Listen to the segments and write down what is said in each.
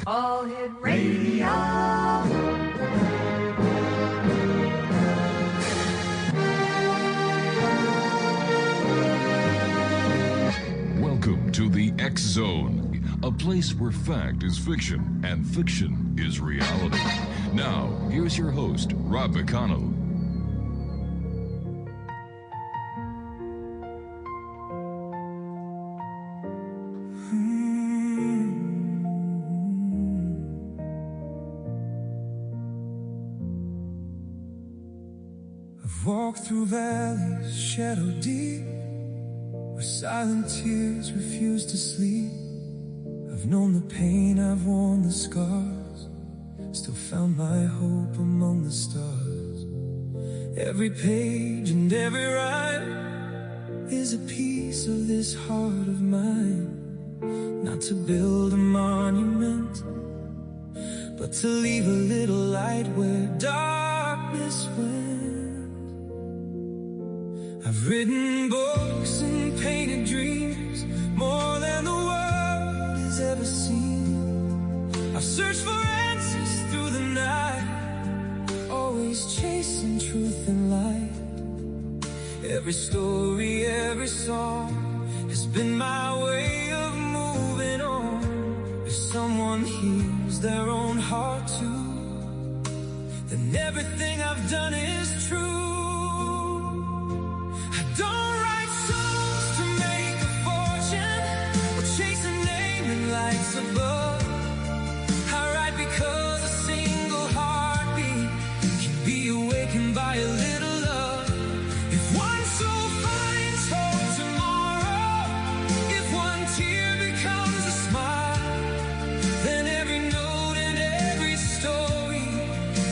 All Hit Radio. Welcome to the X Zone, a place where fact is fiction and fiction is reality. Now, here's your host, Rob McConnell. I've walked through valleys, shadow deep, where silent tears refuse to sleep. I've known the pain, I've worn the scars, still found my hope among the stars. Every page and every rhyme is a piece of this heart of mine. Not to build a monument, but to leave a little light where darkness went. I've written books and painted dreams, more than the world has ever seen. I've searched for answers through the night, always chasing truth and light. Every story, every song has been my way of moving on. If someone hears their own heart too, then everything I've done is true. Don't write songs to make a fortune or chase a name in lights above. I write because a single heartbeat can be awakened by a little love. If one soul finds hope tomorrow, if one tear becomes a smile, then every note and every story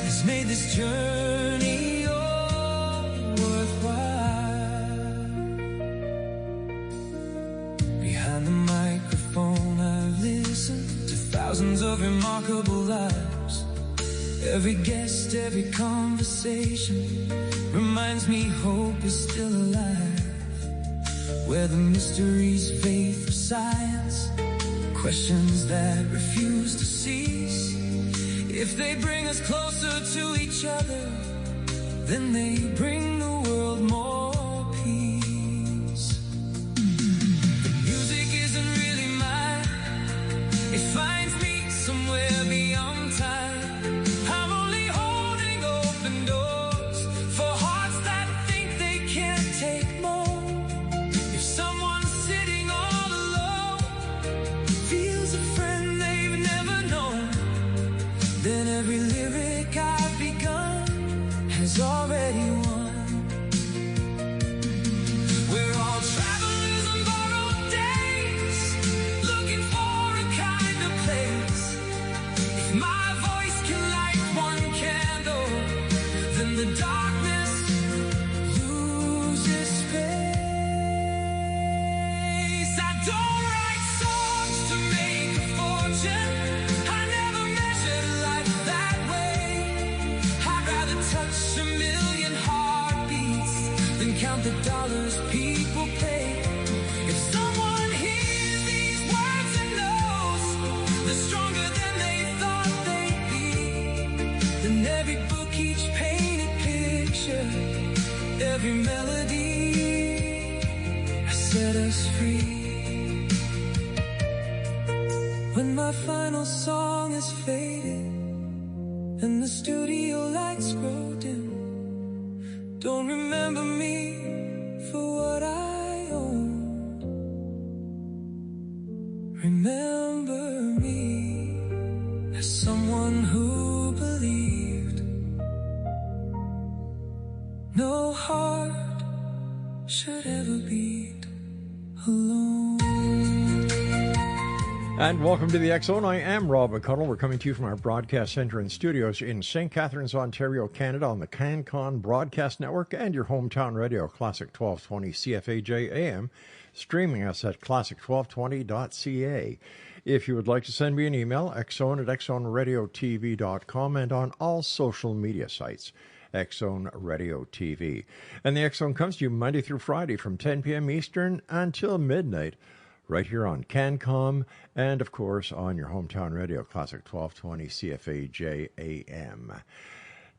has made this journey all worthwhile. Behind the microphone I've listened to thousands of remarkable lives. Every guest, every conversation reminds me hope is still alive. Where the mysteries, faith, science, questions that refuse to cease. If they bring us closer to each other, then they bring the world more peace. Music isn't really mine, it finds me somewhere beyond time. I'm only holding open doors for hearts that think they can't take more. If someone's sitting all alone feels a friend they've never known, then every lyric I've begun has already won. We're all travelers on borrowed days, looking for a kind of place. If my voice can light one candle, then the darkness loses space. I don't write songs to make a fortune, I never measured life that way. I'd rather touch a million heartbeats than count the dollars people pay. If someone hears these words and knows they're stronger than they thought they'd be, then every book, each painted picture, every melody has set us free. When my final song is faded and the studio lights grow dim, don't remember me for what I own. Remember me as someone who believed no heart should ever beat alone. And welcome to the X Zone. I am Rob McConnell. We're coming to you from our broadcast center and studios in St. Catharines, Ontario, Canada, on the CanCon Broadcast Network and your hometown radio, Classic 1220 CFAJ AM, streaming us at classic1220.ca. If you would like to send me an email, xzone at xzoneradiotv.com, and on all social media sites, X Zone Radio TV. And the X Zone comes to you Monday through Friday from 10 p.m. Eastern until midnight, right here on CanCom and, of course, on your hometown radio, Classic 1220 CFAJ AM.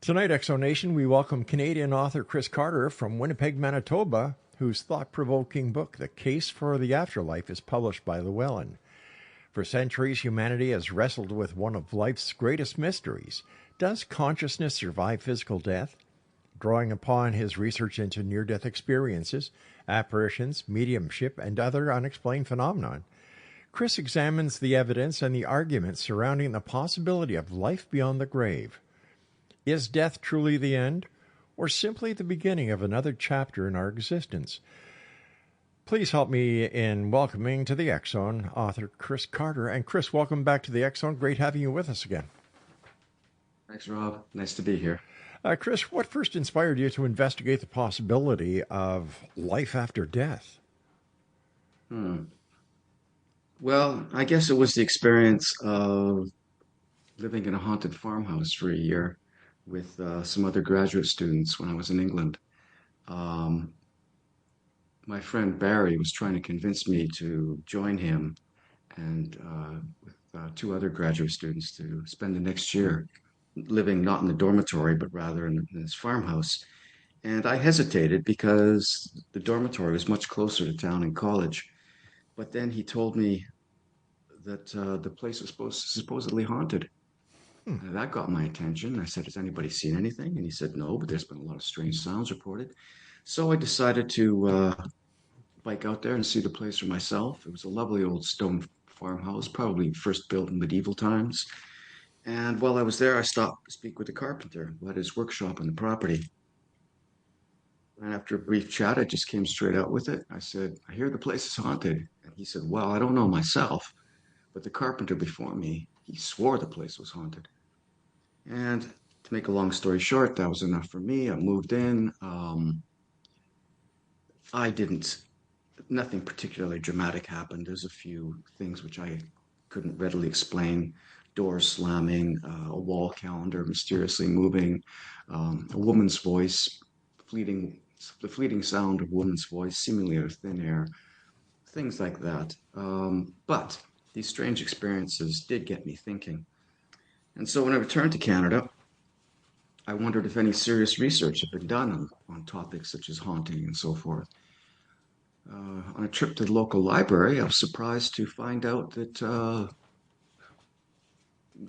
Tonight, Exonation, we welcome Canadian author Chris Carter from Winnipeg, Manitoba, whose thought-provoking book, The Case for the Afterlife, is published by Llewellyn. For centuries, humanity has wrestled with one of life's greatest mysteries. Does consciousness survive physical death? Drawing upon his research into near-death experiences, apparitions, mediumship, and other unexplained phenomena, Chris examines the evidence and the arguments surrounding the possibility of life beyond the grave. Is death truly the end, or simply the beginning of another chapter in our existence? Please help me in welcoming to the X-Zone author Chris Carter. And Chris, welcome back to the X-Zone. Great having you with us again. Thanks, Rob. Nice to be here. Chris, what first inspired you to investigate the possibility of life after death? Well, I guess it was the experience of living in a haunted farmhouse for a year with some other graduate students when I was in England. My friend Barry was trying to convince me to join him and with two other graduate students to spend the next year living not in the dormitory, but rather in this farmhouse. And I hesitated because the dormitory was much closer to town and college. But then he told me that the place was supposedly haunted. And that got my attention. I said, has anybody seen anything? And he said, no, but there's been a lot of strange sounds reported. So I decided to bike out there and see the place for myself. It was a lovely old stone farmhouse, probably first built in medieval times. And while I was there, I stopped to speak with the carpenter who had his workshop on the property. And after a brief chat, I just came straight out with it. I said, I hear the place is haunted. And he said, well, I don't know myself, but the carpenter before me, he swore the place was haunted. And to make a long story short, that was enough for me. I moved in. Nothing particularly dramatic happened. There's a few things which I couldn't readily explain. Doors slamming, a wall calendar mysteriously moving, a woman's voice, the fleeting sound of a woman's voice, seemingly out of thin air, things like that. But these strange experiences did get me thinking. And so when I returned to Canada, I wondered if any serious research had been done on topics such as haunting and so forth. On a trip to the local library, I was surprised to find out that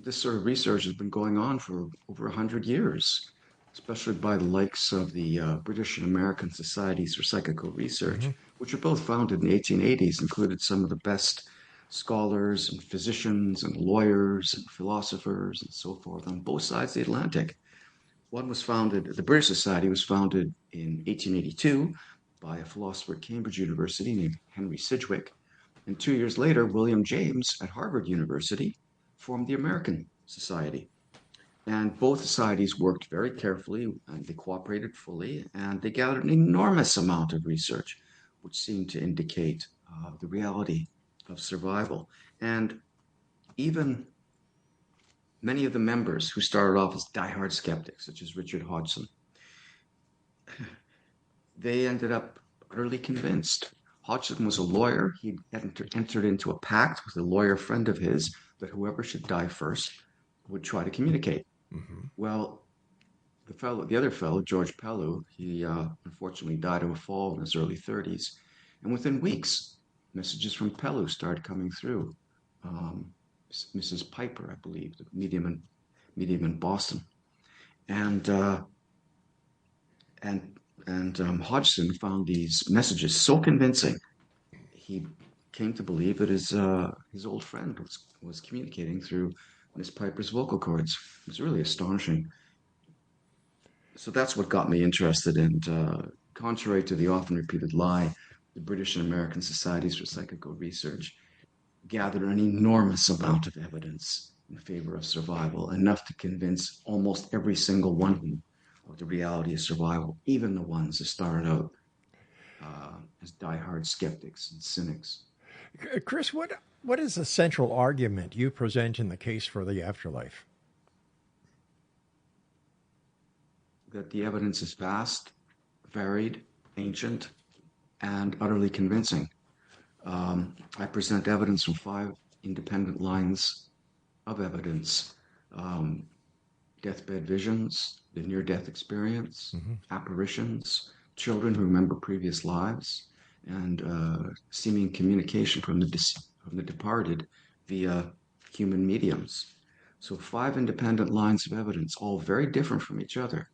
this sort of research has been going on for over 100 years, especially by the likes of the British and American Societies for Psychical Research, which were both founded in the 1880s, included some of the best scholars and physicians and lawyers and philosophers and so forth on both sides of the Atlantic. The British Society was founded in 1882 by a philosopher at Cambridge University named Henry Sidgwick. And 2 years later, William James at Harvard University formed the American Society. And both societies worked very carefully and they cooperated fully, and they gathered an enormous amount of research, which seemed to indicate the reality of survival. And even many of the members who started off as diehard skeptics, such as Richard Hodgson, they ended up utterly convinced. Hodgson was a lawyer. He had entered into a pact with a lawyer friend of his that whoever should die first would try to communicate. Well, the other fellow, George Pellew, he unfortunately died of a fall in his early 30s. And within weeks, messages from Pellew started coming through. Mrs. Piper, I believe, the medium in Boston. And Hodgson found these messages so convincing, he came to believe that his old friend was communicating through Miss Piper's vocal cords. It was really astonishing. So that's what got me interested. And contrary to the often repeated lie, the British and American Societies for Psychical Research gathered an enormous amount of evidence in favor of survival, enough to convince almost every single one of them of the reality of survival, even the ones that started out as diehard skeptics and cynics. Chris, what is the central argument you present in the case for the afterlife? That the evidence is vast, varied, ancient, and utterly convincing. I present evidence from 5 independent lines of evidence: deathbed visions, the near-death experience, apparitions, children who remember previous lives, and seeming communication from the departed via human mediums. So 5 independent lines of evidence, all very different from each other,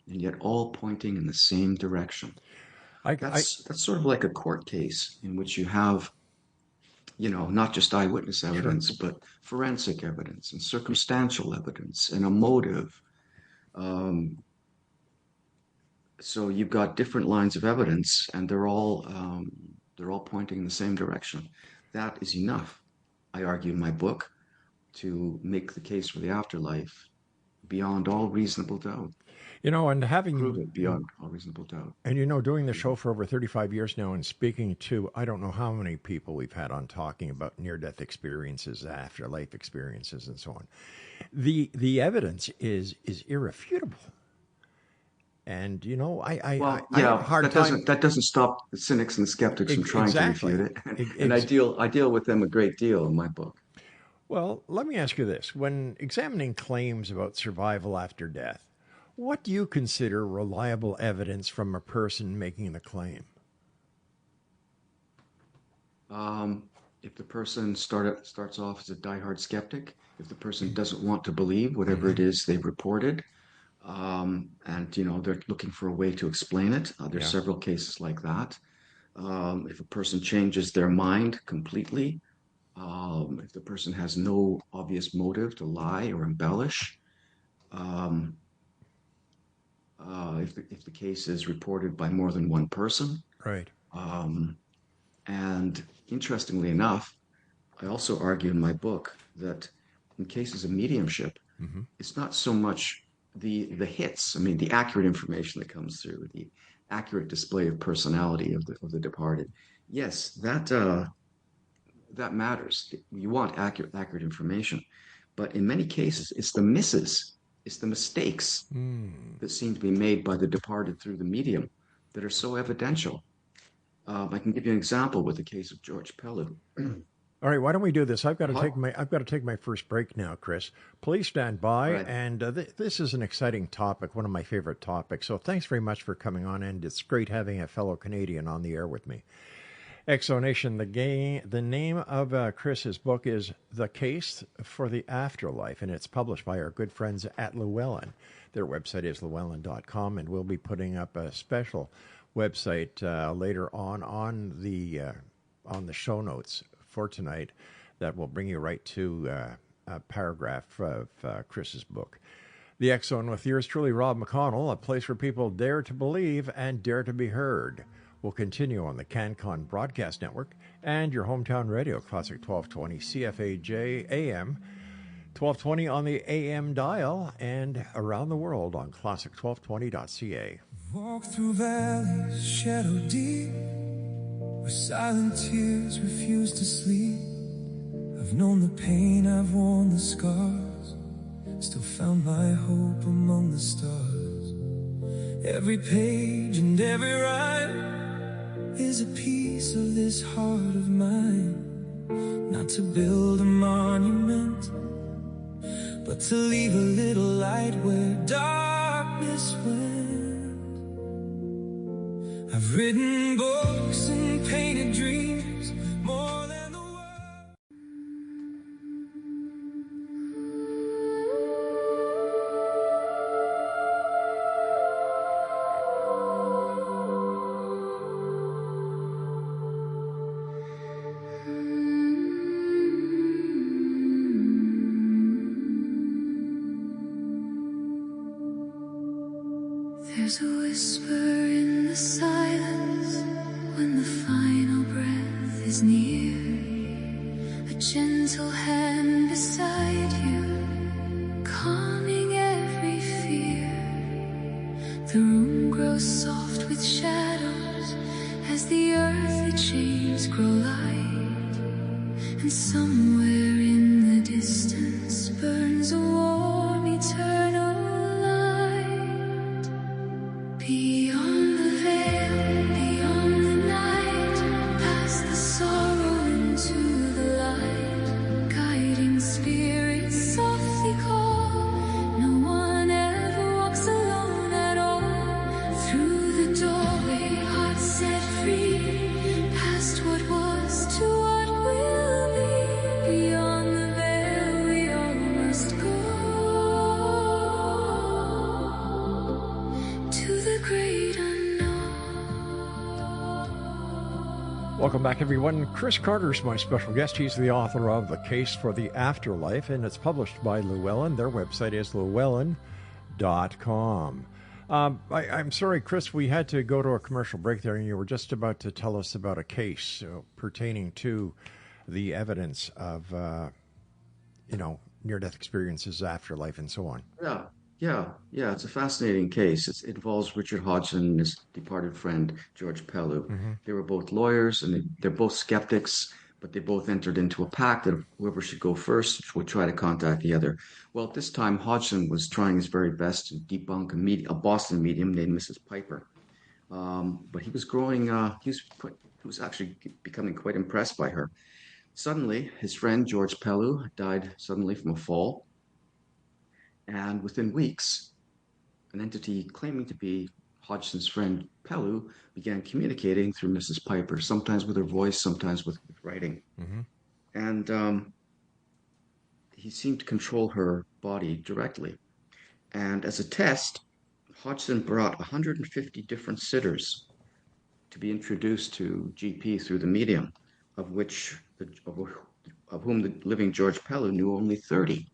and yet all pointing in the same direction. That's sort of like a court case in which you have, not just eyewitness evidence, Sure. but forensic evidence and circumstantial evidence and a motive. So you've got different lines of evidence, and they're all pointing in the same direction. That is enough, I argue in my book, to make the case for the afterlife beyond all reasonable doubt. And Prove it beyond all reasonable doubt. And doing the show for over 35 years now and speaking to, I don't know how many people we've had on talking about near-death experiences, afterlife experiences, and so on. The evidence is irrefutable. And, I have a hard time. That doesn't stop the cynics and the skeptics from trying to refute it. And I deal with them a great deal in my book. Well, let me ask you this. When examining claims about survival after death, what do you consider reliable evidence from a person making the claim? If the person starts off as a diehard skeptic, if the person doesn't want to believe whatever it is they've reported, and they're looking for a way to explain it, there's several cases like that. If a person changes their mind completely, if the person has no obvious motive to lie or embellish, if the case is reported by more than one person. Right. And interestingly enough, I also argue in my book that in cases of mediumship, it's not so much the hits, the accurate information that comes through, the accurate display of personality of the departed. Yes, that matters. You want accurate information. But in many cases, it's the misses, it's the mistakes that seem to be made by the departed through the medium that are so evidential. I can give you an example with the case of George Pellew. All right, why don't we do this? I've got to take my first break now, Chris. Please stand by. Right. And this is an exciting topic, one of my favorite topics. So thanks very much for coming on, and it's great having a fellow Canadian on the air with me. Exonation, the name of Chris's book is The Case for the Afterlife, and it's published by our good friends at Llewellyn. Their website is llewellyn.com, and we'll be putting up a special website later on the show notes for tonight that will bring you right to a paragraph of Chris's book. The X Zone with yours truly, Rob McConnell, a place where people dare to believe and dare to be heard. Will continue on the CanCon Broadcast Network and your hometown radio, Classic 1220 CFAJ AM, 1220 on the AM dial, and around the world on classic1220.ca. Walk through valleys, shadow deep, where silent tears refuse to sleep. I've known the pain, I've worn the scars, still found my hope among the stars. Every page and every rhyme is a piece of this heart of mine. Not to build a monument, but to leave a little light where darkness went. I've written books and painted dreams more than the world. There's a whisper in the silence when the final breath is near. A gentle hand beside you, calming every fear. The room grows soft with shadows as the earthly chains grow light. And somewhere in the distance burns a warm eternal light. Beyond the veil, beyond the night, past the sorrow Welcome back, everyone. Chris Carter's my special guest. He's the author of The Case for the Afterlife, and it's published by Llewellyn. Their website is llewellyn.com. I'm sorry, Chris, we had to go to a commercial break there, and you were just about to tell us about a case pertaining to the evidence of, near-death experiences, afterlife, and so on. Yeah. It's a fascinating case. It involves Richard Hodgson and his departed friend, George Pellew. They were both lawyers and they're both skeptics, but they both entered into a pact that whoever should go first would try to contact the other. Well, at this time, Hodgson was trying his very best to debunk a Boston medium named Mrs. Piper. But he was growing, he was actually becoming quite impressed by her. Suddenly, his friend, George Pellew, died suddenly from a fall. And within weeks, an entity claiming to be Hodgson's friend Pellew began communicating through Mrs. Piper, sometimes with her voice, sometimes with writing. And he seemed to control her body directly. And as a test, Hodgson brought 150 different sitters to be introduced to GP through the medium, of whom the living George Pellew knew only 30.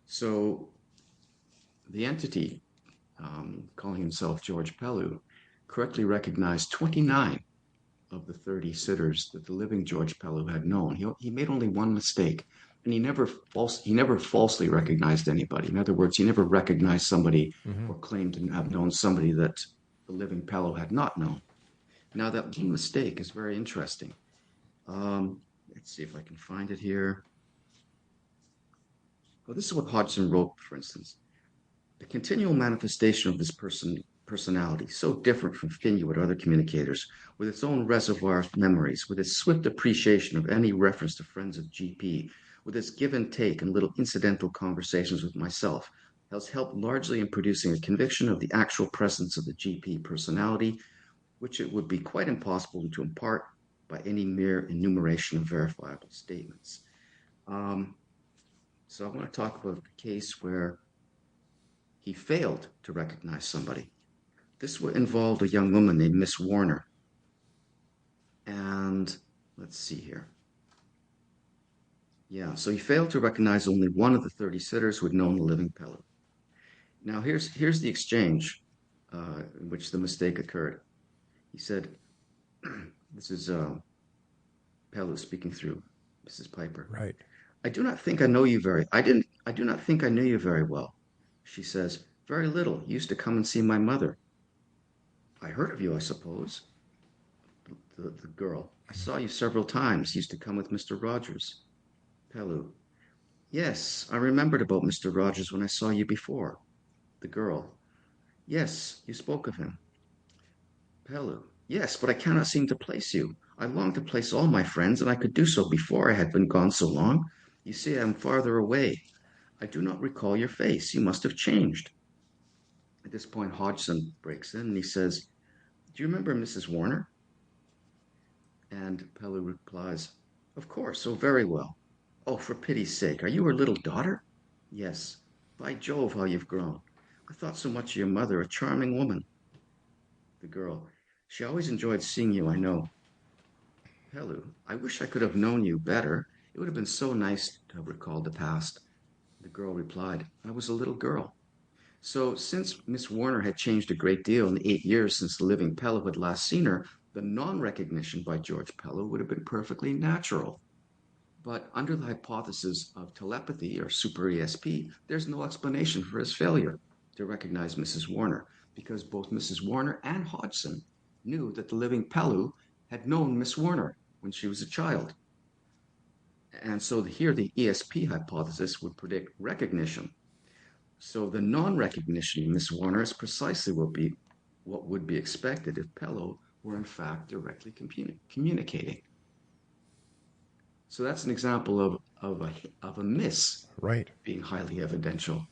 So the entity, calling himself George Pellew, correctly recognized 29 of the 30 sitters that the living George Pellew had known. He made only one mistake, and he never falsely recognized anybody. In other words, he never recognized somebody or claimed to have known somebody that the living Pellew had not known. Now, that one mistake is very interesting. Let's see if I can find it here. Well, this is what Hodgson wrote, for instance. The continual manifestation of this personality, so different from Finuit or other communicators, with its own reservoir of memories, with its swift appreciation of any reference to friends of GP, with its give and take and little incidental conversations with myself, has helped largely in producing a conviction of the actual presence of the GP personality, which it would be quite impossible to impart by any mere enumeration of verifiable statements. So I want to talk about the case where he failed to recognize somebody. This involved a young woman named Miss Warner. And let's see here. Yeah, so he failed to recognize only one of the 30 sitters who had known the living Pellew. Now here's the exchange in which the mistake occurred. He said, this is Pellew speaking through Mrs. Piper. Right. I do not think I know you I do not think I knew you very well. She says, very little. You used to come and see my mother. I heard of you, I suppose. The girl. I saw you several times. You used to come with Mr. Rogers. Pellew. Yes, I remembered about Mr. Rogers when I saw you before. The girl. Yes, you spoke of him. Pellew. Yes, but I cannot seem to place you. I long to place all my friends, and I could do so before I had been gone so long. You see, I am farther away. I do not recall your face. You must have changed. At this point, Hodgson breaks in and he says, do you remember Mrs. Warner? And Pellew replies, of course, oh, very well. Oh, for pity's sake, are you her little daughter? Yes. By Jove, how you've grown. I thought so much of your mother, a charming woman. The girl, she always enjoyed seeing you, I know. Pellew, I wish I could have known you better. It would have been so nice to have recalled the past. The girl replied, I was a little girl. So since Miss Warner had changed a great deal in the 8 years since the living Pellew had last seen her, the non-recognition by George Pellew would have been perfectly natural. But under the hypothesis of telepathy or super ESP, there's no explanation for his failure to recognize Mrs. Warner, because both Mrs. Warner and Hodgson knew that the living Pellew had known Miss Warner when she was a child. And so here the ESP hypothesis would predict recognition. So the non-recognition of Miss Warner is precisely what would be expected if Pellew were in fact directly communicating. So that's an example of a miss being highly evidential.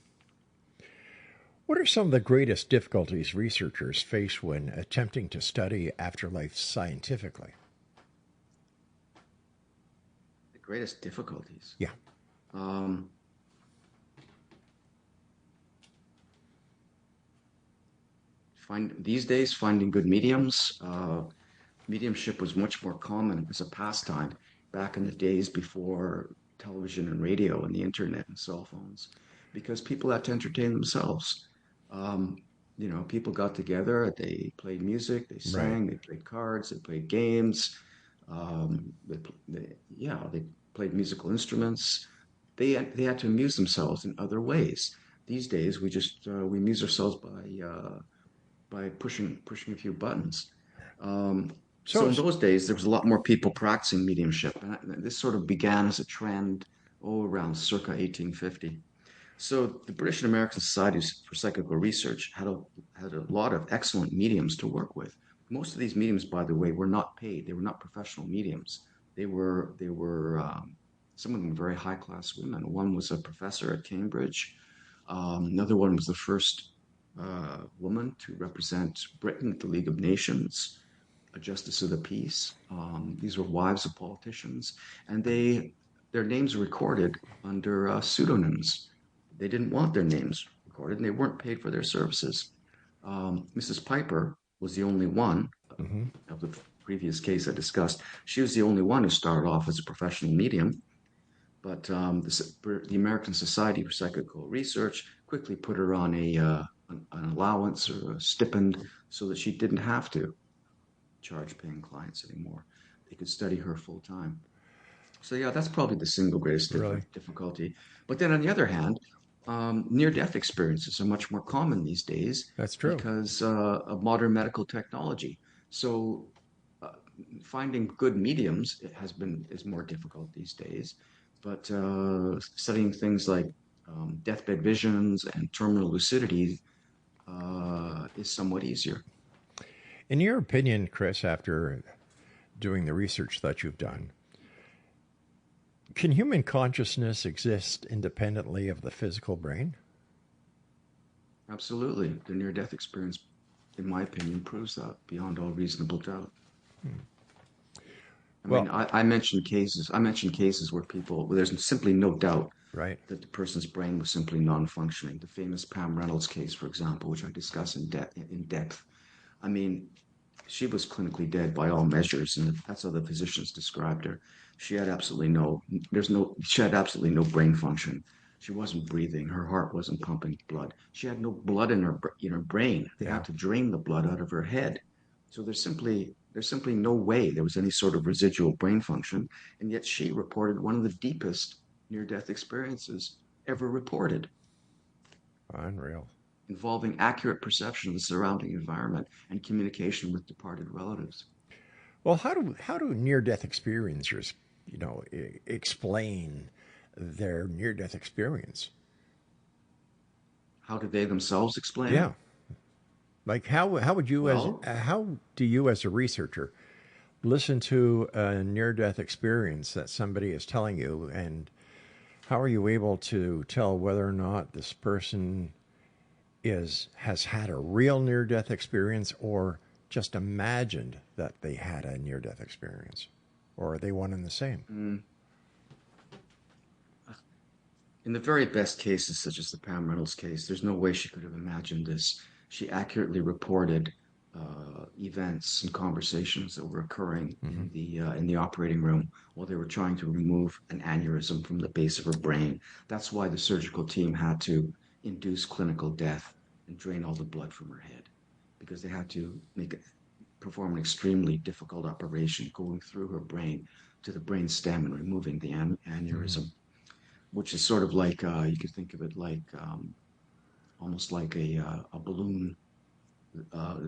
What are some of the greatest difficulties researchers face when attempting to study afterlife scientifically? The greatest difficulties? Yeah. These days, finding good mediums. mediumship was much more common as a pastime back in the days before television and radio and the internet and cell phones, because people had to entertain themselves. Um, people got together, they played music, they Right. sang, they played cards, they played games, they played musical instruments. They had to amuse themselves in other ways. These days, we amuse ourselves by pushing a few buttons. So So, in those days, there was a lot more people practicing mediumship, and this sort of began as a trend, around circa 1850. So the British and American Societies for Psychical Research had a lot of excellent mediums to work with. Most of these mediums, by the way, were not paid. They were not professional mediums. They were some of them very high class women. One was a professor at Cambridge. Another one was the first woman to represent Britain at the League of Nations, a justice of the peace. These were wives of politicians, and their names were recorded under pseudonyms. They didn't want their names recorded, and they weren't paid for their services. Mrs. Piper was the only one mhm. of the previous case I discussed. She was the only one who started off as a professional medium, but the American Society for Psychical Research quickly put her on an allowance or a stipend so that she didn't have to charge paying clients anymore. They could study her full time. So yeah, that's probably the single greatest Really, difficulty. But then on the other hand, near-death experiences are much more common these days that's true. because of modern medical technology. So uh, finding good mediums is more difficult these days. But studying things like deathbed visions and terminal lucidity is somewhat easier. In your opinion, Chris, after doing the research that you've done, can human consciousness exist independently of the physical brain? Absolutely. The near death experience, in my opinion, proves that beyond all reasonable doubt. I mean, Well, I mentioned cases. I mentioned cases where there's simply no doubt right. that the person's brain was simply non-functioning. The famous Pam Reynolds case, for example, which I discuss in depth. I mean, she was clinically dead by all measures, and that's how the physicians described her. She had absolutely no, she had absolutely no brain function. She wasn't breathing. Her heart wasn't pumping blood. She had no blood in her brain. They Yeah. had to drain the blood out of her head. So there's simply no way there was any sort of residual brain function, and yet she reported one of the deepest near-death experiences ever reported, Unreal. involving accurate perception of the surrounding environment and communication with departed relatives. Well, how do near death experiencers, explain their near death experience? How do they themselves explain it? Yeah. Like how would you as Well, how do you as a researcher listen to a near death experience that somebody is telling you, and how are you able to tell whether or not this person is has had a real near death experience or just imagined that they had a near death experience? Or are they one and the same? mm, in the very best cases, such as the Pam Reynolds case, there's no way she could have imagined this. She accurately reported events and conversations that were occurring Hmm. in the operating room while they were trying to remove an aneurysm from the base of her brain. That's why the surgical team had to induce clinical death and drain all the blood from her head, because they had to perform an extremely difficult operation going through her brain to the brain stem and removing the Hmm. aneurysm, which is sort of like you could think of it like almost like a balloon, uh,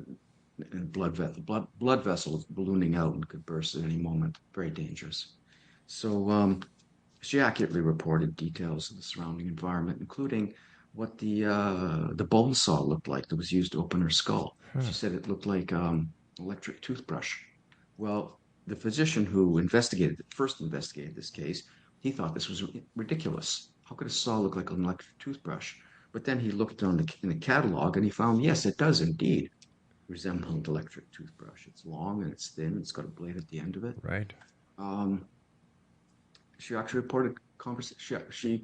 and blood vessels ballooning out and could burst at any moment. Very dangerous. So she accurately reported details of the surrounding environment, including what the bone saw looked like that was used to open her skull. She Huh. said it looked like electric toothbrush. Well, the physician who first investigated this case, he thought this was ridiculous. How could a saw look like an electric toothbrush? But then he looked in the catalog and he found, yes, it does indeed resemble an electric toothbrush. It's long and it's thin. It's got a blade at the end of it. Right. Um, she actually reported conversation.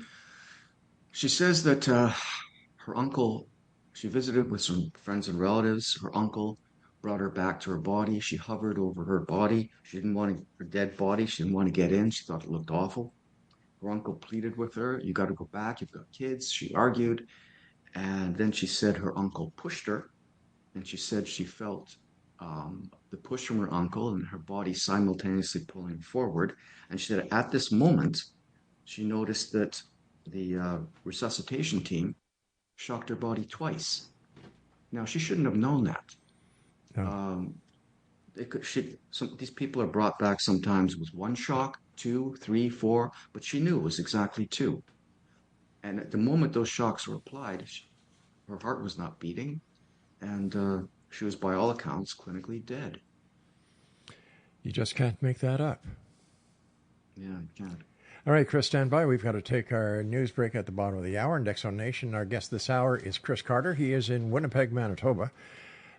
She says that her uncle. She visited with some friends and relatives. Her uncle brought her back to her body. She hovered over her body. She didn't want her dead body. She didn't want to get in. She thought it looked awful. Her uncle pleaded with her, "You got to go back. You've got kids." She argued. And then she said her uncle pushed her. And she said she felt the push from her uncle and her body simultaneously pulling forward. And she said at this moment, she noticed that the resuscitation team shocked her body twice. Now, she shouldn't have known that. No. These people are brought back sometimes with one shock, two, three, four, but she knew it was exactly two. And at the moment those shocks were applied, her heart was not beating, and she was, by all accounts, clinically dead. You just can't make that up. Yeah, you can't. All right, Chris, stand by. We've got to take our news break at the bottom of the hour. In X Zone Nation, our guest this hour is Chris Carter. He is in Winnipeg, Manitoba,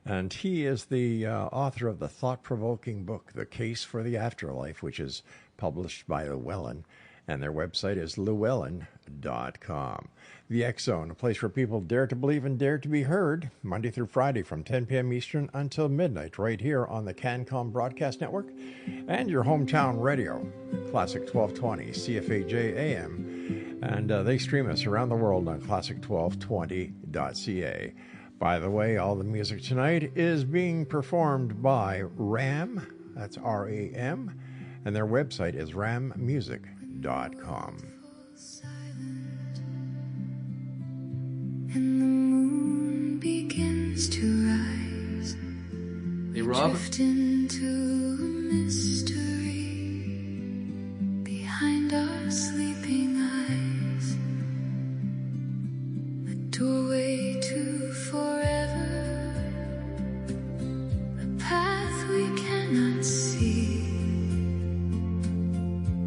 and he is the author of the thought-provoking book, The Case for the Afterlife, which is published by Llewellyn, and their website is llewellyn.com. The X Zone, a place where people dare to believe and dare to be heard, Monday through Friday from 10 p.m. Eastern until midnight, right here on the CanCom Broadcast Network and your hometown radio, Classic 1220, CFAJ AM, and they stream us around the world on classic1220.ca. By the way, all the music tonight is being performed by RAM, that's R-A-M, and their website is rammusic.com. And the moon begins to rise. Hey, Rob? Drift into a mystery behind our sleeping eyes. A doorway to forever. A path we cannot see.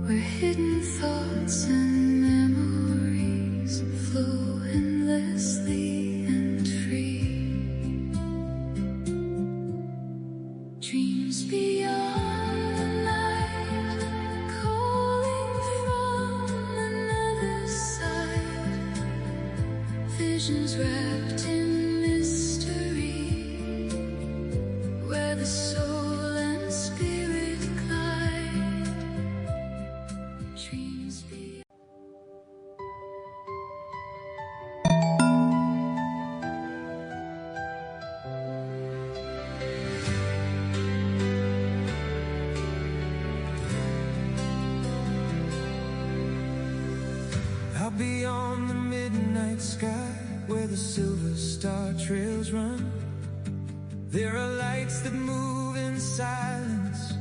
Where hidden thoughts and memories flow endlessly and free. Dreams beyond the night, calling from another side. Visions wrapped in mystery, where the soul and spirit glide. Dreams beyond. Out beyond the midnight sky, where the silver star trails run, there are lights that move in silence,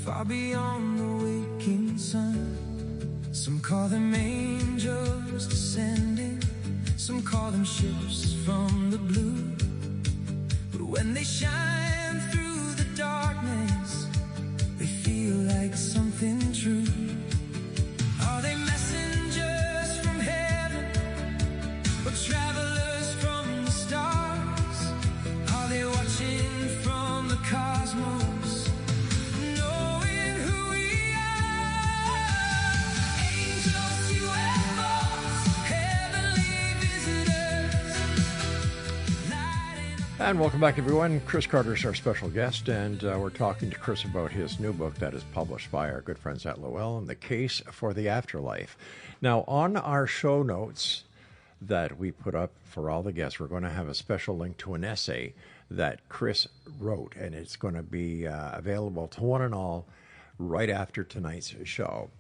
far beyond the waking sun. Some call them angels descending, some call them ships from the blue. But when they shine through the darkness, they feel like something true. Are they messengers from heaven, or travelers from the stars? Are they watching from the cosmos, knowing who we are? Angels, UFOs, heavenly visitors, lighting up. And welcome back, everyone. Chris Carter is our special guest, and we're talking to Chris about his new book that is published by our good friends at Llewellyn, The Case for the Afterlife. Now, on our show notes that we put up for all the guests, we're going to have a special link to an essay that Chris wrote, and it's going to be available to one and all right after tonight's show.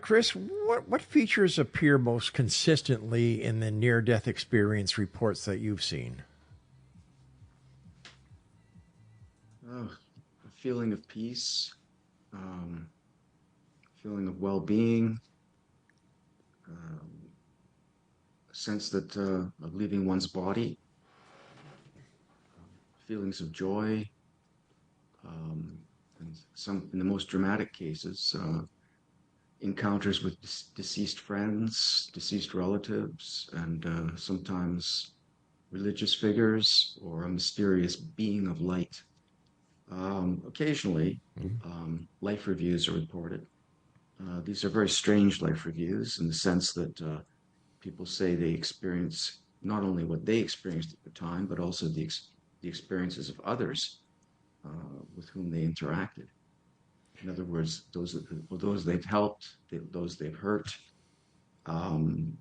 Chris, what features appear most consistently in the near-death experience reports that you've seen? A feeling of peace, feeling of well-being, a sense that of leaving one's body, feelings of joy, and some, in the most dramatic cases, encounters with deceased friends, deceased relatives, and sometimes religious figures or a mysterious being of light. Occasionally, life reviews are reported. These are very strange life reviews in the sense that people say they experience not only what they experienced at the time, but also the experiences of others. with whom they interacted. In other words, those they've helped, those they've hurt. Um,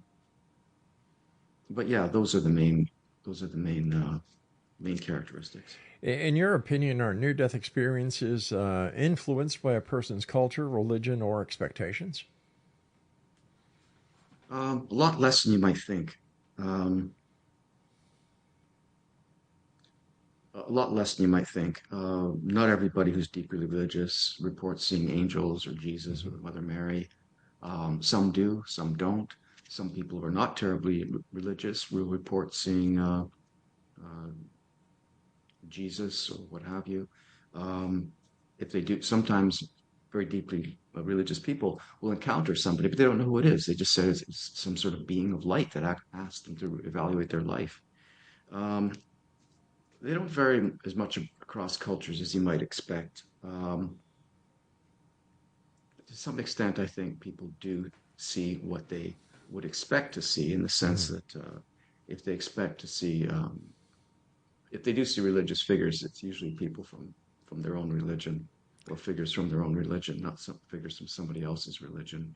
but yeah, those are the main characteristics. In your opinion, are near-death experiences influenced by a person's culture, religion, or expectations? A lot less than you might think. Um, a lot less than you might think. Not everybody who's deeply religious reports seeing angels or Jesus or Mm-hmm. Mother Mary. Some do, some don't. Some people who are not terribly religious will report seeing uh, Jesus or what have you. Um, if they do, sometimes very deeply religious people will encounter somebody, but they don't know who it is. They just say it's some sort of being of light that asks them to evaluate their life. Um, they don't vary as much across cultures as you might expect. To some extent, I think people do see what they would expect to see in the sense Mm-hmm. that if they expect to see if they do see religious figures, it's usually people from their own religion or figures from their own religion, not some figures from somebody else's religion.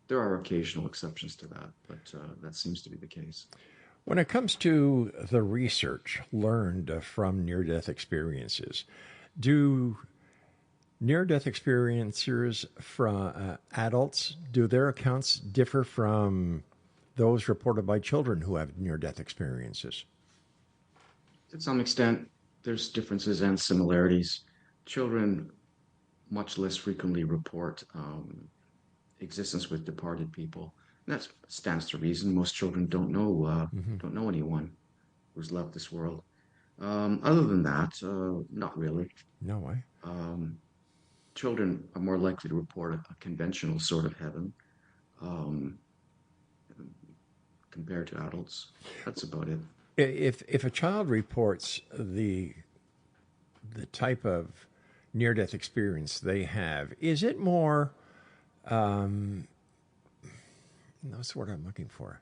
There are occasional exceptions to that, but that seems to be the case. When it comes to the research learned from near-death experiences, do near-death experiencers from adults, do their accounts differ from those reported by children who have near-death experiences? To some extent, there's differences and similarities. Children much less frequently report existence with departed people. And that stands to reason. Most children Mm-hmm. don't know anyone who's left this world. Other than that, not really. No way. Um, Children are more likely to report a conventional sort of heaven um, compared to adults. That's about it. If a child reports the type of near death experience they have, is it more? That's what I'm looking for.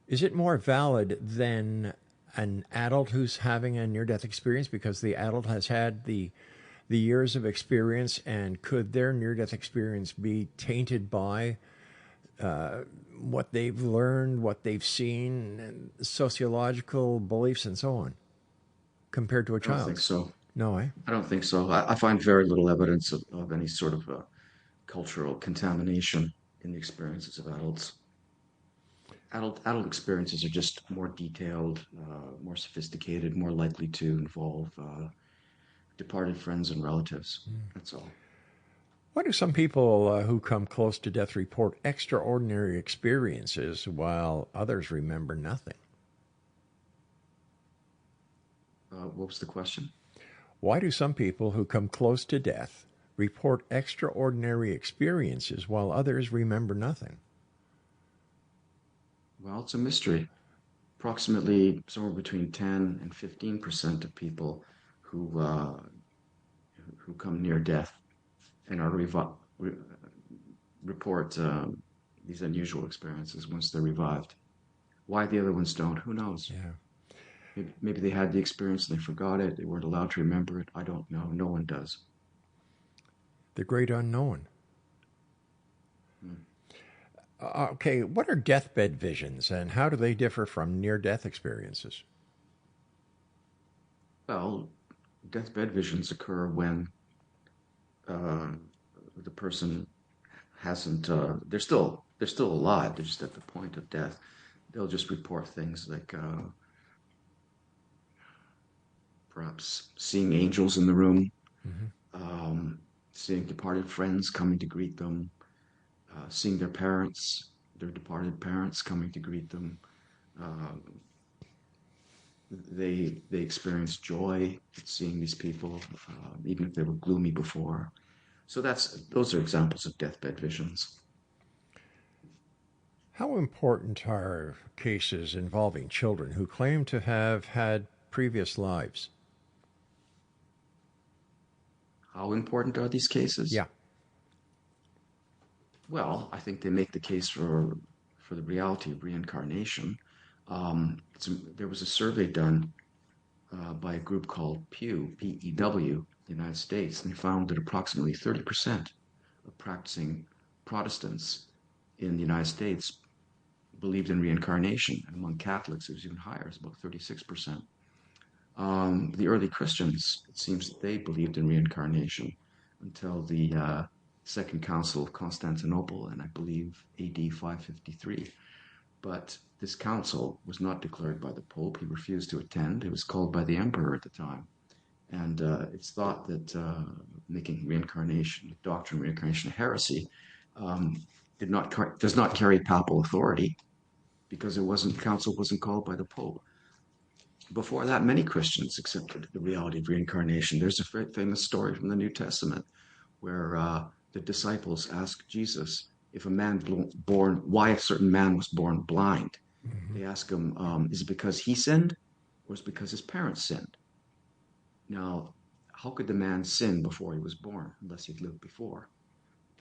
Is it more valid than an adult who's having a near death experience because the adult has had the years of experience, and could their near death experience be tainted by what they've learned, what they've seen, and sociological beliefs, and so on, compared to a I don't think child's? so. No, eh? I don't think so. I find very little evidence of any sort of cultural contamination in the experiences of adults. Adult experiences are just more detailed, more sophisticated, more likely to involve departed friends and relatives. That's all. Why do some people who come close to death report extraordinary experiences while others remember nothing? What was the question? Why do some people who come close to death report extraordinary experiences while others remember nothing? Well, it's a mystery. Approximately somewhere between 10 and 15% of people who who come near death and report these unusual experiences once they're revived. Why the other ones don't, who knows? Yeah. Maybe they had the experience and they forgot it. They weren't allowed to remember it. I don't know. No one does. The great unknown. Hmm. Okay, what are deathbed visions and how do they differ from near death experiences? Well, deathbed visions occur when uh, the person hasn't. They're still alive. They're just at the point of death. They'll just report things like perhaps seeing angels in the room, Mm-hmm. um, seeing departed friends coming to greet them, seeing their departed parents coming to greet them. Uh, they experience joy at seeing these people, even if they were gloomy before. So those are examples of deathbed visions. How important are cases involving children who claim to have had previous lives? How important are these cases? Yeah. Well, I think they make the case for the reality of reincarnation. There was a survey done by a group called Pew, Pew, the United States, and they found that approximately 30% of practicing Protestants in the United States believed in reincarnation. And among Catholics, it was even higher, it's about 36%. The early Christians, it seems that they believed in reincarnation until the Second Council of Constantinople, and I believe AD 553. But this council was not declared by the Pope. He refused to attend. It was called by the Emperor at the time. And it's thought that making reincarnation, the doctrine of reincarnation a heresy, does not carry papal authority because council wasn't called by the Pope. Before that, many Christians accepted the reality of reincarnation. There's a very famous story from the New Testament where the disciples asked Jesus if a man born, why a certain man was born blind. Mm-hmm. They ask him, is it because he sinned or is it because his parents sinned? Now, how could the man sin before he was born unless he'd lived before?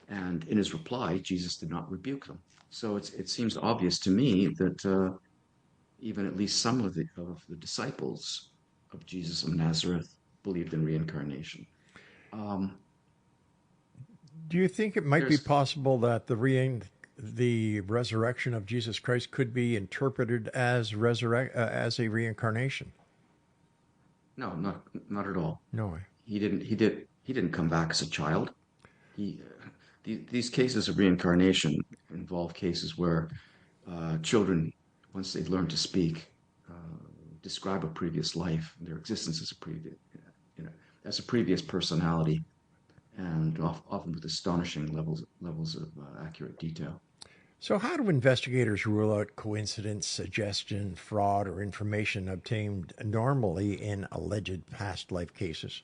And in his reply, Jesus did not rebuke them. So it seems obvious to me that even at least some of the disciples of Jesus of Nazareth believed in reincarnation. Do you think it might be possible that the resurrection of Jesus Christ could be interpreted as a reincarnation? No, not at all. No way. He didn't come back as a child. These cases of reincarnation involve cases where children, once they've learned to speak, describe a previous life, their existence as a previous personality, and often with astonishing levels of accurate detail. So how do investigators rule out coincidence, suggestion, fraud, or information obtained normally in alleged past life cases?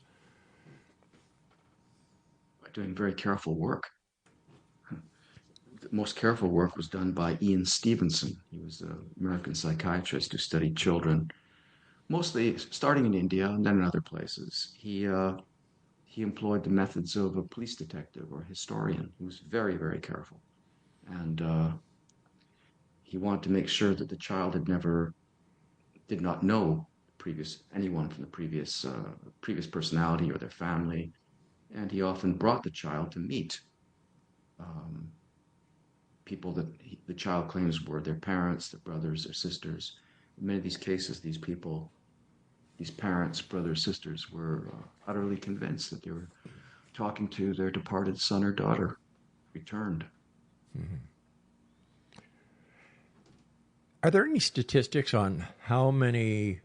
By doing very careful work. The most careful work was done by Ian Stevenson. He was an American psychiatrist who studied children, mostly starting in India and then in other places. He employed the methods of a police detective or historian. He was very, very careful. And he wanted to make sure that the child did not know anyone from the previous personality or their family. And he often brought the child to meet people that the child claims were their parents, their brothers, their sisters. In many of these cases, these parents, brothers, sisters, were utterly convinced that they were talking to their departed son or daughter, returned. Mm-hmm. Are there any statistics on how many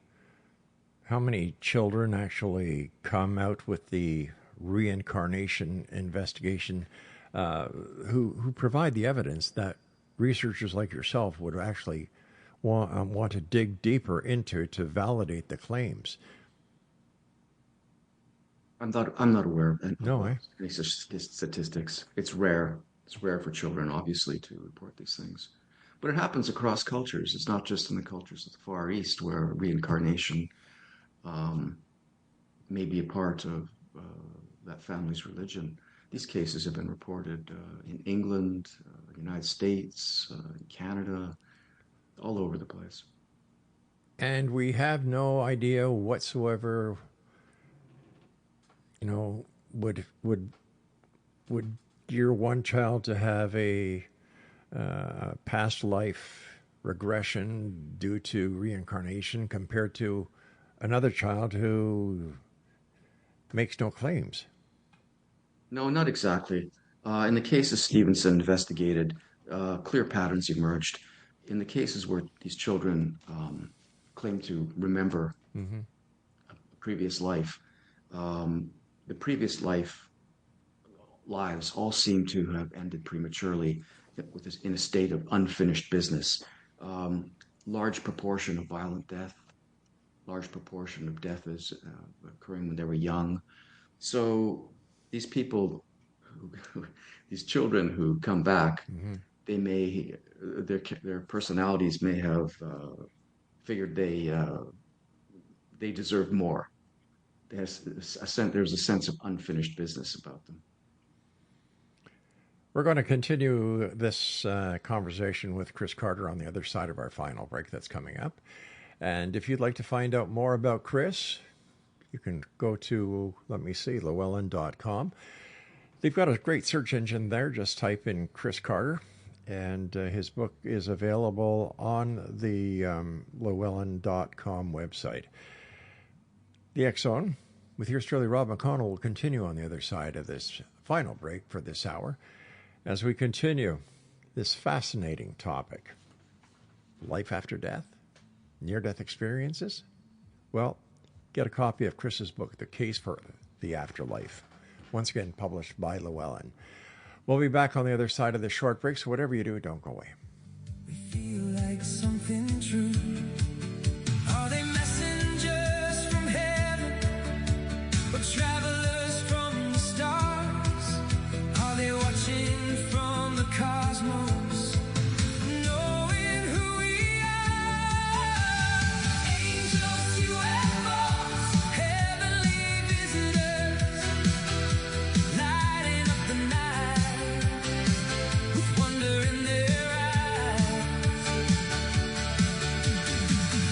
children actually come out with the reincarnation investigation who provide the evidence that researchers like yourself would actually want to dig deeper into to validate the claims? I'm not aware of any such statistics. It's rare. It's rare for children, obviously, to report these things. But it happens across cultures. It's not just in the cultures of the Far East where reincarnation may be a part of that family's religion. These cases have been reported in England, the United States, Canada, all over the place. And we have no idea whatsoever, would your one child to have a past life regression due to reincarnation compared to another child who makes no claims? No, not exactly. In the cases Stevenson investigated, clear patterns emerged. In the cases where these children claim to remember a previous life, the previous lives all seem to have ended prematurely in a state of unfinished business. Large proportion of violent death, large proportion of death is occurring when they were young. So these people, these children who come back, they may their personalities may have figured they deserve more. There's a sense of unfinished business about them. We're going to continue this conversation with Chris Carter on the other side of our final break that's coming up. And if you'd like to find out more about Chris, You can go to, let me see, Llewellyn.com. They've got a great search engine there. Just type in Chris Carter, and his book is available on the Llewellyn.com website. The X Zone, with yours truly, Rob McConnell, will continue on the other side of this final break for this hour as we continue this fascinating topic. Life after death? Near-death experiences? Well, get a copy of Chris's book, The Case for the Afterlife, once again published by Llewellyn. We'll be back on the other side of this short break, so whatever you do, don't go away. We feel like something true. Are they messengers from heaven or travelers from the stars? Are they watching from the cosmos, knowing who we are? Angels, UFOs, heavenly visitors, lighting up the night with wonder in their eyes.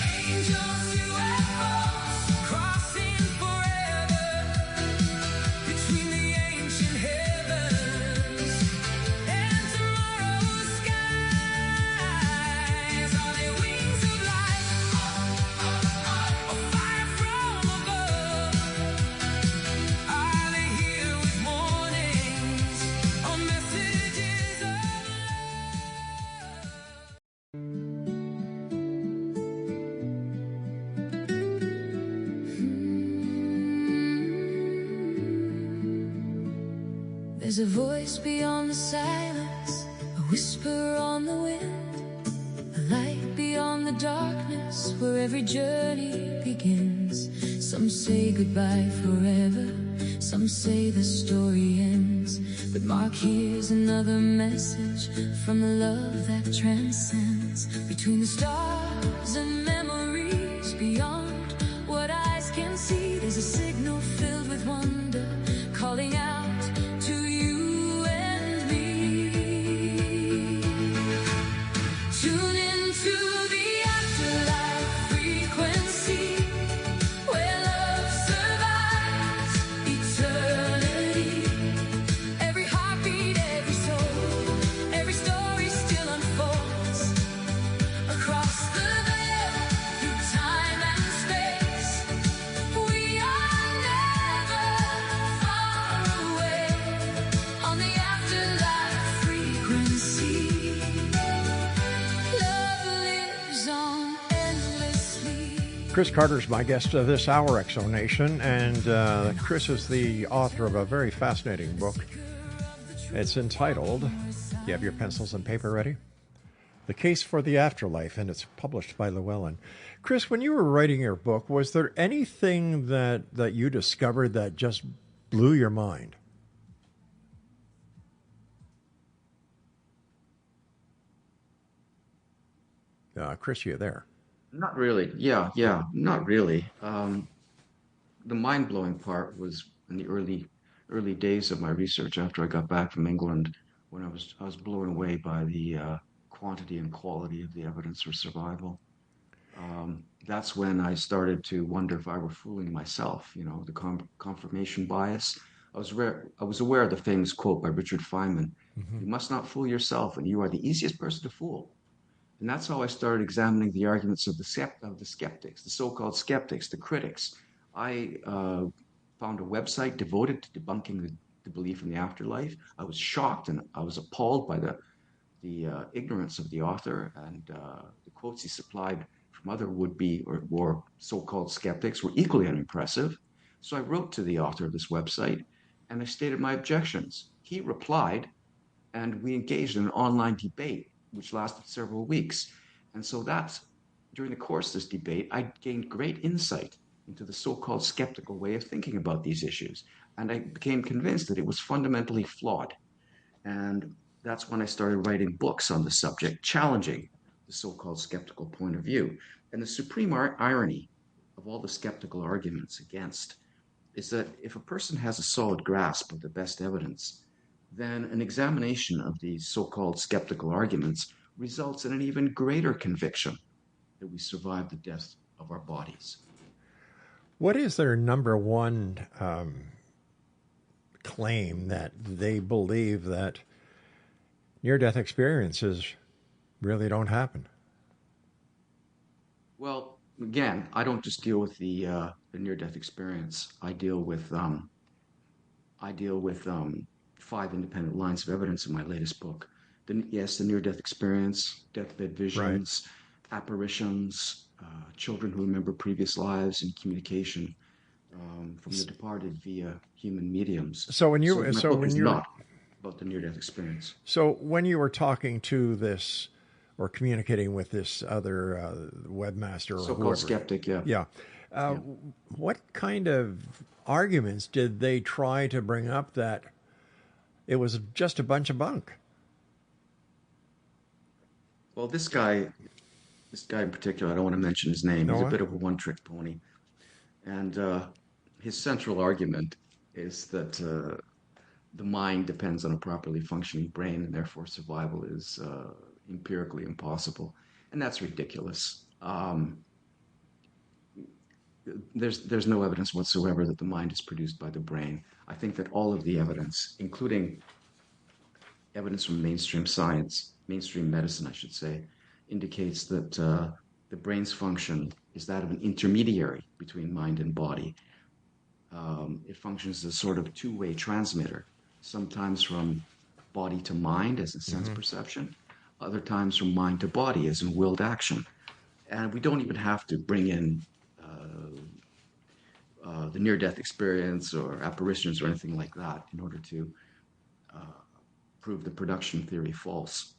Angels, UFOs, crossing forever between the ancient heavens and tomorrow's skies. Are they wings of light or fire from above? Are they here with warnings or messages of There's a voice beyond the silence, a whisper on the wind, a light beyond the darkness where every journey begins. Some say goodbye forever, some say the story ends, but Mark hears another message from the love that transcends. Between the stars and memories beyond what eyes can see, there's a signal filled with wonder calling out to you and me. Tune into the afterlife frequency where love survives eternity. Every heartbeat, every soul, every story still unfolds across the veil through time and space. We are never far away on the afterlife frequency. Love lives on endlessly. Chris Carter's my guest this hour, Exo Nation, and Chris is the author of a very fascinating book. It's entitled, do you have your pencils and paper ready? The Case for the Afterlife, and it's published by Llewellyn. Chris, when you were writing your book, was there anything that you discovered that just blew your mind? Chris, you there? Not really. Yeah, not really. The mind-blowing part was in the early days of my research after I got back from England, when I was blown away by the quantity and quality of the evidence for survival. That's when I started to wonder if I were fooling myself. You know, the confirmation bias. I was aware of the famous quote by Richard Feynman: "You must not fool yourself, and you are the easiest person to fool." And that's how I started examining the arguments of the skeptics, the so-called skeptics, the critics. I found a website devoted to debunking the belief in the afterlife. I was shocked and I was appalled by the ignorance of the author, and the quotes he supplied from other would-be or so-called skeptics were equally unimpressive. So I wrote to the author of this website and I stated my objections. He replied, and we engaged in an online debate which lasted several weeks. And so during the course of this debate, I gained great insight into the so-called skeptical way of thinking about these issues. And I became convinced that it was fundamentally flawed. And that's when I started writing books on the subject, challenging the so-called skeptical point of view. And the supreme irony of all the skeptical arguments against is that if a person has a solid grasp of the best evidence, then an examination of these so-called skeptical arguments results in an even greater conviction that we survived the death of our bodies. What is their number one claim that they believe that near-death experiences really don't happen? Well, again, I don't just deal with the near-death experience. I deal with five independent lines of evidence in my latest book. Yes, the near-death experience, deathbed Right. visions, apparitions, children who remember previous lives, and communication from the departed via human mediums. So when So you my so book when is you're not about the near-death experience. so when you were talking to this or communicating with this other webmaster or So-called whoever, skeptic, yeah. yeah, uh, Yeah. what kind of arguments did they try to bring up that it was just a bunch of bunk? Well, this guy in particular, I don't want to mention his name. He's a Noah? bit of a one-trick pony, and his central argument is that the mind depends on a properly functioning brain, and therefore survival is empirically impossible, and that's ridiculous. There's no evidence whatsoever that the mind is produced by the brain. I think that all of the evidence, including evidence from mainstream science, mainstream medicine, I should say, indicates that the brain's function is that of an intermediary between mind and body. It functions as a sort of two-way transmitter, sometimes from body to mind as in sense perception, other times from mind to body as in willed action. And we don't even have to bring in the near-death experience or apparitions or anything like that in order to prove the production theory false.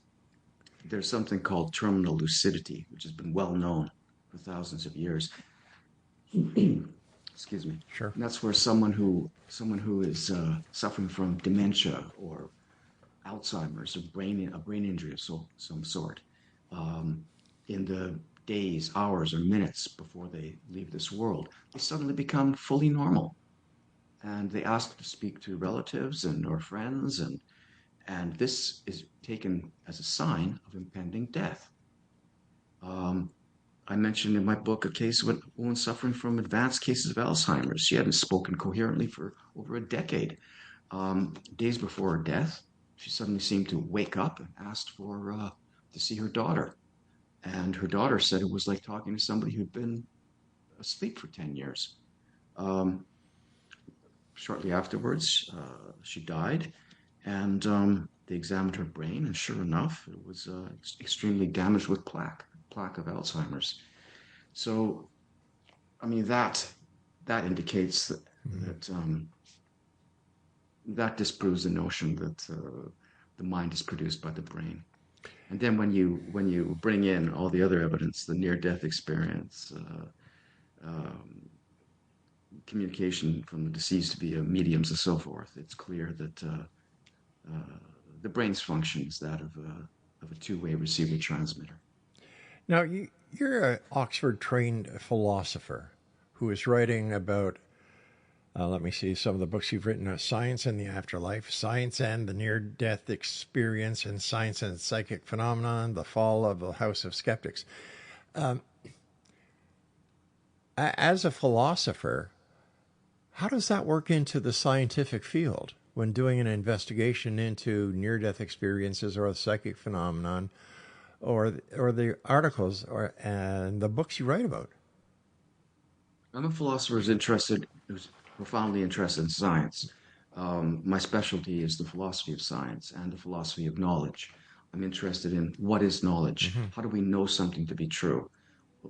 There's something called terminal lucidity, which has been well known for thousands of years. Excuse me. Sure. And that's where someone who is suffering from dementia or Alzheimer's, a brain injury of some sort, in the days, hours, or minutes before they leave this world, they suddenly become fully normal, and they ask to speak to relatives and or friends, and this is taken as a sign of impending death. Um, I mentioned in my book a case of a woman suffering from advanced cases of Alzheimer's. She hadn't spoken coherently for over a decade. Days before her death, she suddenly seemed to wake up and asked to see her daughter. And her daughter said it was like talking to somebody who'd been asleep for 10 years. Um, Shortly afterwards, she died, and they examined her brain, and sure enough, it was extremely damaged with plaque of Alzheimer's. So, I mean, that indicates that disproves the notion that the mind is produced by the brain. And then when you bring in all the other evidence, the near-death experience, um, communication from the deceased via mediums and so forth, it's clear that the brain's function is that of a two-way receiver transmitter. Now, you're an Oxford trained philosopher who is writing about, let me see, some of the books you've written: Science and the Afterlife, Science and the Near Death Experience, and Science and Psychic Phenomenon, The Fall of the House of Skeptics. As a philosopher, how does that work into the scientific field when doing an investigation into near death experiences or the psychic phenomenon, or the articles and the books you write about? I'm a philosopher who's profoundly interested in science. My specialty is the philosophy of science and the philosophy of knowledge. I'm interested in what is knowledge? How do we know something to be true?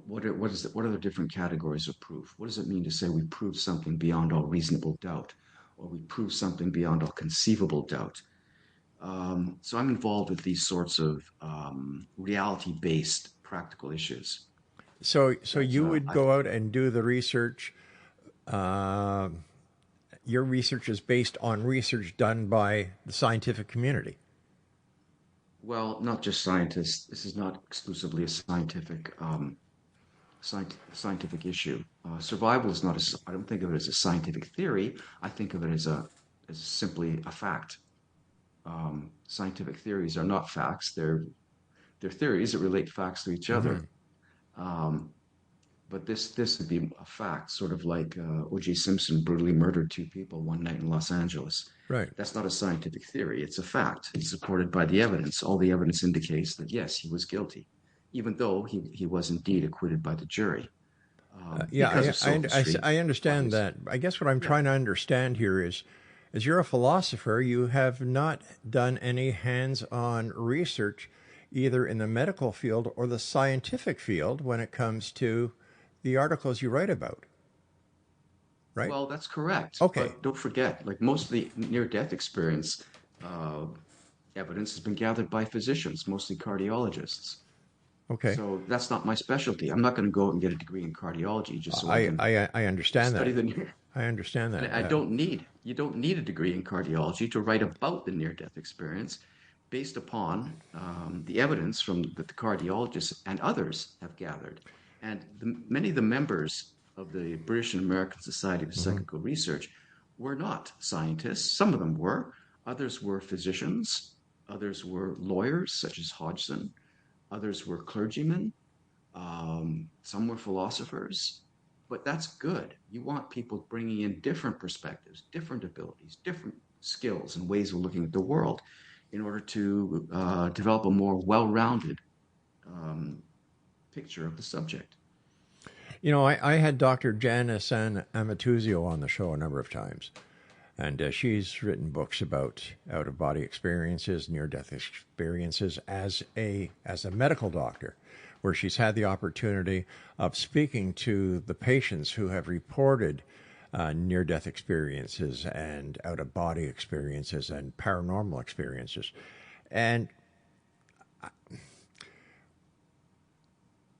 What are the different categories of proof? What does it mean to say we prove something beyond all reasonable doubt, or we prove something beyond all conceivable doubt? So I'm involved with these sorts of reality-based practical issues. So That you would I go out and do the research. Uh, your research is based on research done by the scientific community. Well, not just scientists. This is not exclusively a scientific issue. Survival is not a. I don't think of it as a scientific theory. I think of it as simply a fact. Scientific theories are not facts. They're theories that relate facts to each other. Um, But this would be a fact, sort of like O.J. Simpson brutally murdered two people one night in Los Angeles. Right. That's not a scientific theory. It's a fact. It's supported by the evidence. All the evidence indicates that, yes, he was guilty, even though he was indeed acquitted by the jury. Yeah, Because of sophistry, I understand obviously. that. I guess what I'm Yeah. trying to understand here is, as you're a philosopher, you have not done any hands-on research either in the medical field or the scientific field when it comes to the articles you write about, right? Well, that's correct. Okay. But don't forget, like most of the near-death experience uh, evidence has been gathered by physicians, mostly cardiologists. Okay. So that's not my specialty. I'm not going to go and get a degree in cardiology just so I can I understand study that. the near. I understand And that. you don't need a degree in cardiology to write about the near-death experience based upon the evidence that the cardiologists and others have gathered. And many of the members of the British and American Society of Psychical Research were not scientists. Some of them were. Others were physicians. Others were lawyers, such as Hodgson. Others were clergymen. Some were philosophers. But that's good. You want people bringing in different perspectives, different abilities, different skills and ways of looking at the world in order to develop a more well-rounded picture of the subject. You know, I had Dr. Janice San Amatuzio on the show a number of times, and she's written books about out-of-body experiences, near-death experiences as a medical doctor, where she's had the opportunity of speaking to the patients who have reported near-death experiences and out-of-body experiences and paranormal experiences. And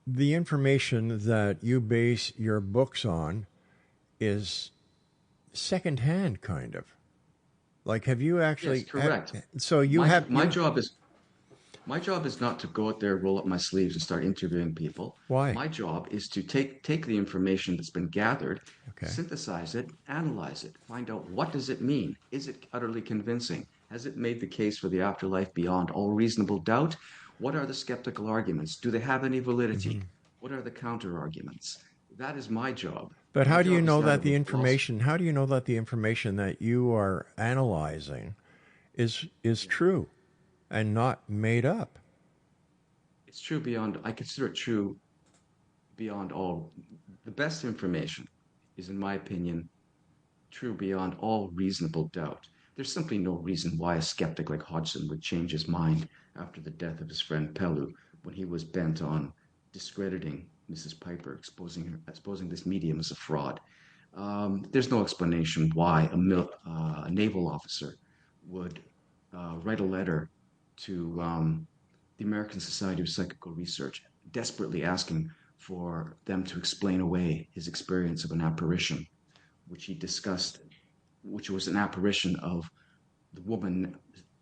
the information that you base your books on is secondhand, kind of. Like, have you actually? Yes, correct. So you My, have my job is My job is not to go out there, roll up my sleeves, and start interviewing people. Why? My job is to take the information that's been gathered, Okay. synthesize it, analyze it, find out what does it mean? Is it utterly convincing? Has it made the case for the afterlife beyond all reasonable doubt? What are the skeptical arguments? Do they have any validity? What are the counter arguments? That is my job. But My how do you job is know that that of the a philosopher. information? How do you know that the information that you are analyzing is true and not made up? It's true beyond, I consider it true beyond all. The best information is, in my opinion, true beyond all reasonable doubt. There's simply no reason why a skeptic like Hodgson would change his mind after the death of his friend Pellew when he was bent on discrediting Mrs. Piper, exposing this medium as a fraud. There's no explanation why a naval officer would write a letter to the American Society of Psychical Research, desperately asking for them to explain away his experience of an apparition, which he discussed, which was an apparition of the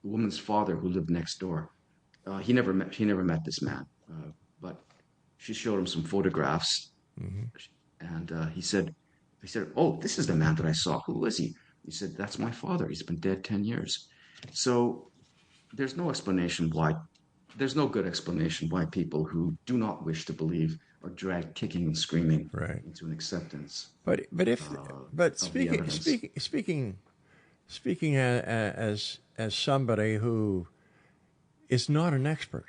woman's father who lived next door. He never met this man, but she showed him some photographs, and he said, "Oh, this is the man that I saw. Who is he?" He said, "That's my father. He's been dead 10 years." So there's no explanation why. There's no good explanation why people who do not wish to believe are dragged kicking and screaming Right. into an acceptance But if but of the evidence. speaking as somebody who is not an expert,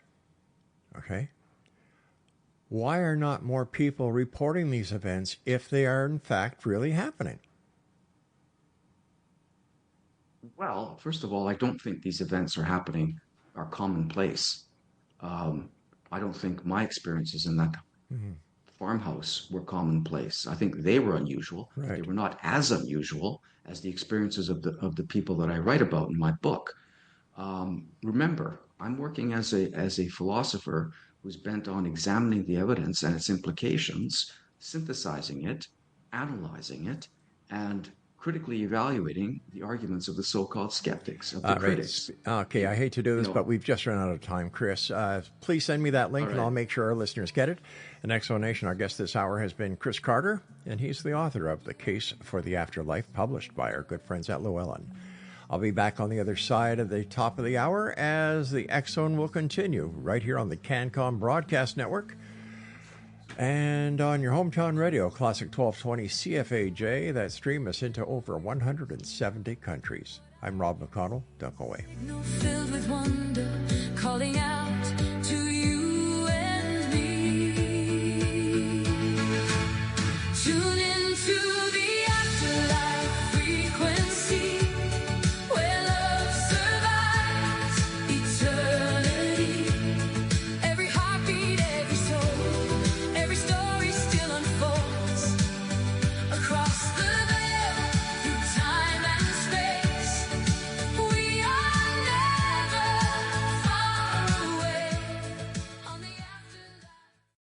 okay? Why are not more people reporting these events if they are in fact really happening? Well, first of all, I don't think these events are commonplace. I don't think my experiences in that farmhouse were commonplace. I think they were unusual. But they Right. were not as unusual as the experiences of the people that I write about in my book. Remember, I'm working as a philosopher who's bent on examining the evidence and its implications, synthesizing it, analyzing it, and critically evaluating the arguments of the so-called skeptics, of the Right. critics. Okay, I hate to do this, know- but we've just run out of time, Chris. Please send me that link, All and right. I'll make sure our listeners get it. And Explanation, our guest this hour has been Chris Carter, and he's the author of The Case for the Afterlife, published by our good friends at Llewellyn. I'll be back on the other side of the top of the hour as the X Zone will continue right here on the CanCom Broadcast Network. And on your hometown radio, Classic 1220 CFAJ, that stream us into over 170 countries. I'm Rob McConnell. Don't go away. Filled with wonder, calling out